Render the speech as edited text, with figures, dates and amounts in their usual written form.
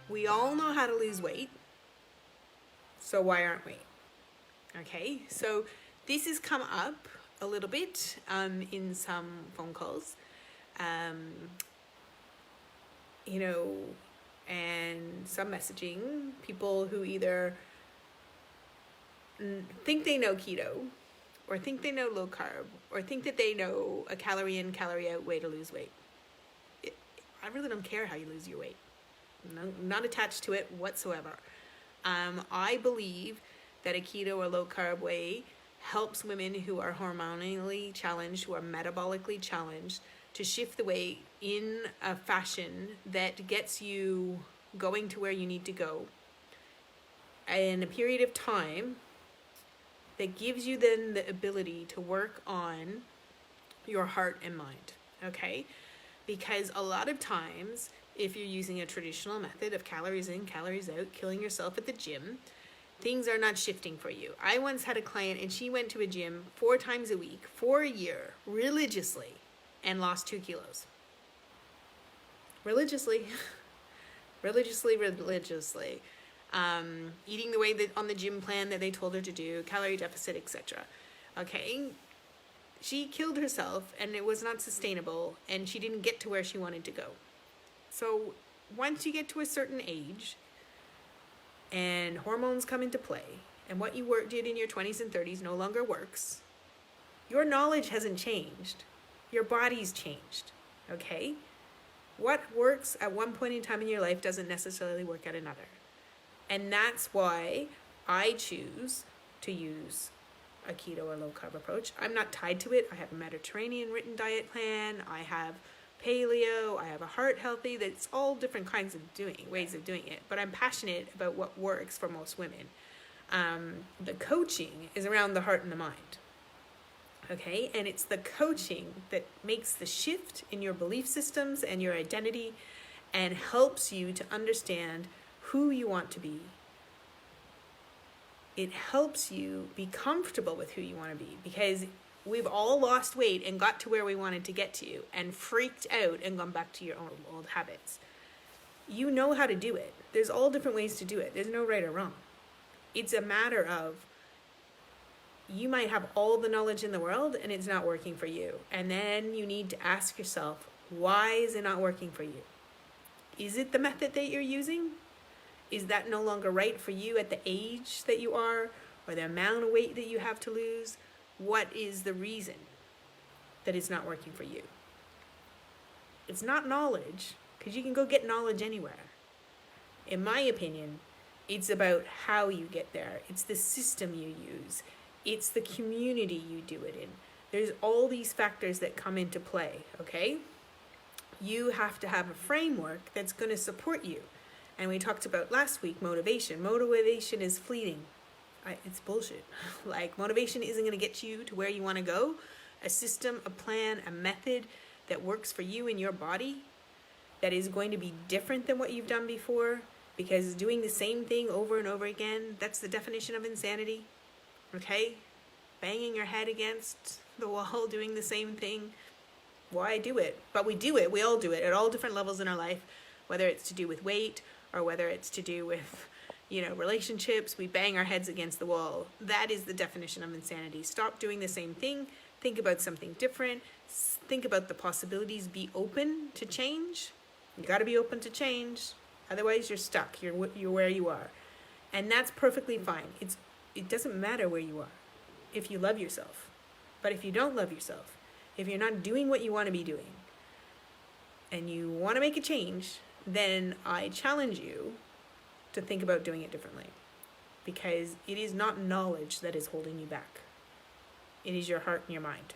We all know how to lose weight, so why aren't we? Okay, so this has come up a little bit in some phone calls, um, you know, and some messaging. People who either think they know keto, or think they know low carb, or think that they know a calorie in, calorie out way to lose weight. I really don't care how you lose your weight. No, not attached to it whatsoever. I believe that a keto or low carb way helps women who are hormonally challenged, who are metabolically challenged, to shift the weight in a fashion that gets you going to where you need to go in a period of time that gives you then the ability to work on your heart and mind, okay? Because a lot of times, if you're using a traditional method of calories in, calories out, killing yourself at the gym, things are not shifting for you. I once had a client and she went to a gym 4 times a week for a year, religiously, and lost 2 kilos. Religiously. religiously. Eating the way that on the gym plan that they told her to do, calorie deficit, etc. Okay, she killed herself and it was not sustainable and she didn't get to where she wanted to go. So once you get to a certain age and hormones come into play and what you did in your 20s and 30s no longer works, your knowledge hasn't changed. Your body's changed, okay? What works at one point in time in your life doesn't necessarily work at another. And that's why I choose to use a keto or low carb approach. I'm not tied to it. I have a Mediterranean written diet plan. I have paleo. I have a heart healthy. That's all different kinds of ways of doing it. But I'm passionate about what works for most women. The coaching is around the heart and the mind. Okay, and it's the coaching that makes the shift in your belief systems and your identity and helps you to understand who you want to be. It helps you be comfortable with who you want to be, because we've all lost weight and got to where we wanted to get to and freaked out and gone back to your old habits. You know how to do it. There's all different ways to do it. There's no right or wrong. It's a matter of you might have all the knowledge in the world and it's not working for you. And then you need to ask yourself, why is it not working for you? Is it the method that you're using? Is that no longer right for you at the age that you are, or the amount of weight that you have to lose? What is the reason that it's not working for you? It's not knowledge, because you can go get knowledge anywhere. In my opinion, it's about how you get there. It's the system you use. It's the community you do it in. There's all these factors that come into play, okay? You have to have a framework that's going to support you. And we talked about last week, motivation. Motivation is fleeting. It's bullshit. Like, motivation isn't going to get you to where you want to go. A system, a plan, a method that works for you and your body, that is going to be different than what you've done before, because doing the same thing over and over again, that's the definition of insanity. Okay? Banging your head against the wall, doing the same thing. Why do it? But we do it. We all do it at all different levels in our life, whether it's to do with weight or whether it's to do with, relationships. We bang our heads against the wall. That is the definition of insanity. Stop doing the same thing. Think about something different. Think about the possibilities. Be open to change. You got to be open to change. Otherwise, you're stuck. You're where you are. And that's perfectly fine. It doesn't matter where you are if you love yourself. But if you don't love yourself, if you're not doing what you want to be doing, and you want to make a change, then I challenge you to think about doing it differently. Because it is not knowledge that is holding you back. It is your heart and your mind.